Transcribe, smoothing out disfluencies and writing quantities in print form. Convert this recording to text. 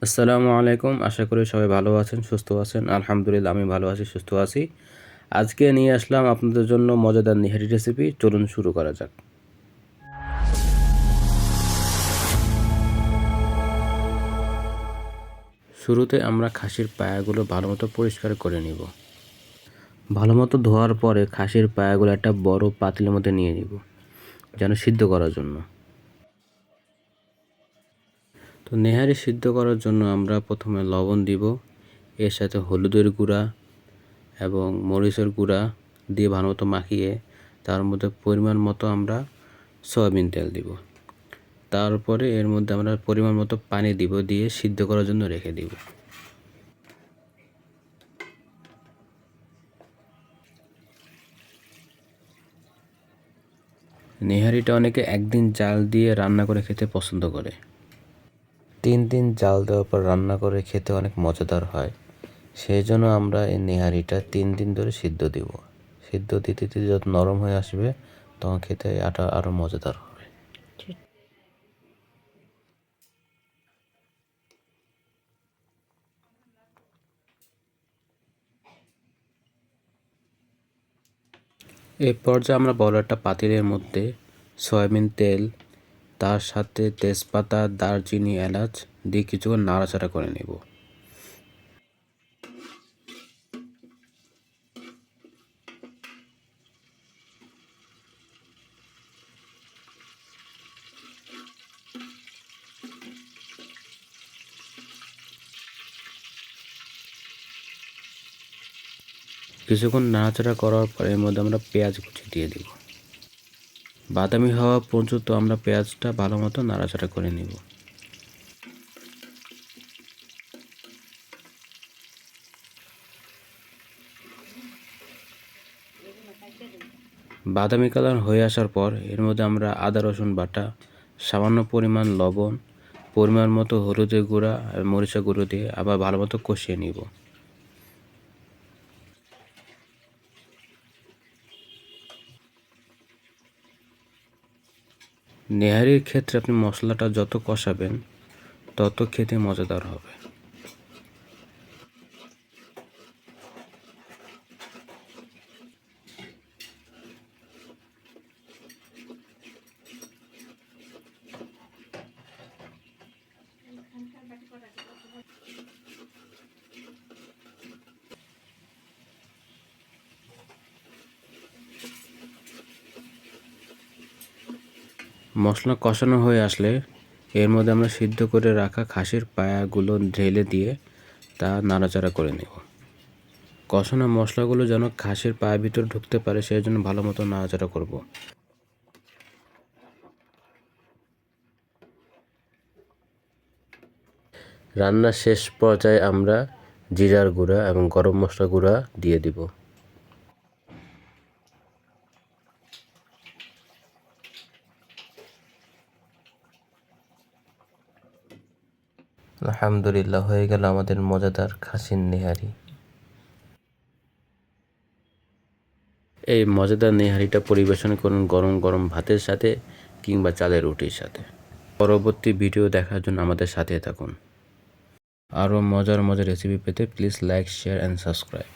আসসালামু আলাইকুম। আশা করি সবাই ভালো আছেন, সুস্থ আছেন। আলহামদুলিল্লাহ আমি ভালো আছি, সুস্থ আছি। আজকে নিয়ে আসলাম আপনাদের জন্য মজাদার নিহারি রেসিপি। চলুন শুরু করা যাক। শুরুতে আমরা খাসির পায়াগুলো ভালোমতো পরিষ্কার করে নিব। ভালোমতো ধোয়ার পরে খাসির পায়াগুলো একটা বড় পাতিলের মধ্যে নিয়ে নিব, যেন সিদ্ধ করার জন্য। তো নেহারি সিদ্ধ করার জন্য আমরা প্রথমে লবণ দিব, এর সাথে হলুদের গুঁড়া এবং মরিচের গুঁড়া দিয়ে ভালোমতো মাখিয়ে তার মধ্যে পরিমাণ মতো আমরা সয়াবিন তেল দিব। তারপরে এর মধ্যে আমরা পরিমাণ মতো পানি দিব, দিয়ে সিদ্ধ করার জন্য রেখে দিব। নেহারিটা অনেকে একদিন জাল দিয়ে রান্না করে খেতে পছন্দ করে। 3 দিন জাল দেওয়ার পর রান্না করে খেতে অনেক মজাদার হয়। সেই জন্য আমরা এই নেহারিটা 3 দিন ধরে সিদ্ধ দিব। সিদ্ধ দিতে দিতে যত নরম হয়ে আসবে তখন খেতে আটা আরও মজাদার হবে। এই পর্যায়ে আমরা বড় একটা পাতিলের মধ্যে সয়াবিন তেল, তার সাথে তেজপাতা, দারচিনি, এলাচ দিয়ে কিছুক্ষণ নাড়াচাড়া করে নেব। কিছুক্ষণ নাড়াচাড়া করার পর এর মধ্যে আমরা পেঁয়াজ কুচি দিয়ে দেব। বাদামি হওয়া পর্যন্ত আমরা পেঁয়াজটা ভালো মতো নাড়াচাড়া করে নেব। বাদামি কালার হয়ে আসার পর এর মধ্যে আমরা আদা রসুন বাটা, সামান্য পরিমাণ লবণ, পরিমাণ মতো হলুদের গুঁড়া আর মরিচের গুঁড়ো দিয়ে আবার ভালো মতো কষিয়ে নিব। নেহারির ক্ষেত্রে আপনি মশলাটা যত কষাবেন তত খেতে মজাদার হবে। মশলা কষানো হয়ে আসলে এর মধ্যে আমরা সিদ্ধ করে রাখা খাসির পায়াগুলো ঢেলে দিয়ে তা নাড়াচাড়া করে নেব। কষানো মশলাগুলো যেন খাসির পায়ের ভিতর ঢুকতে পারে সেই জন্য ভালো মতো নাড়াচাড়া করব। রান্নার শেষ পর্যায়ে আমরা জিরার গুঁড়া এবং গরম মশলা গুঁড়া দিয়ে দিব। আলহামদুলিল্লাহ, হয়ে গেল আমাদের মজাদার খাসির নেহারি। এই মজাদার নেহারিটা পরিবেশন করুন গরম গরম ভাতের সাথে কিংবা চালের রুটির সাথে। পরবর্তী ভিডিও দেখার জন্য আমাদের সাথে থাকুন। আরও মজার মজার রেসিপি পেতে please like, share and subscribe.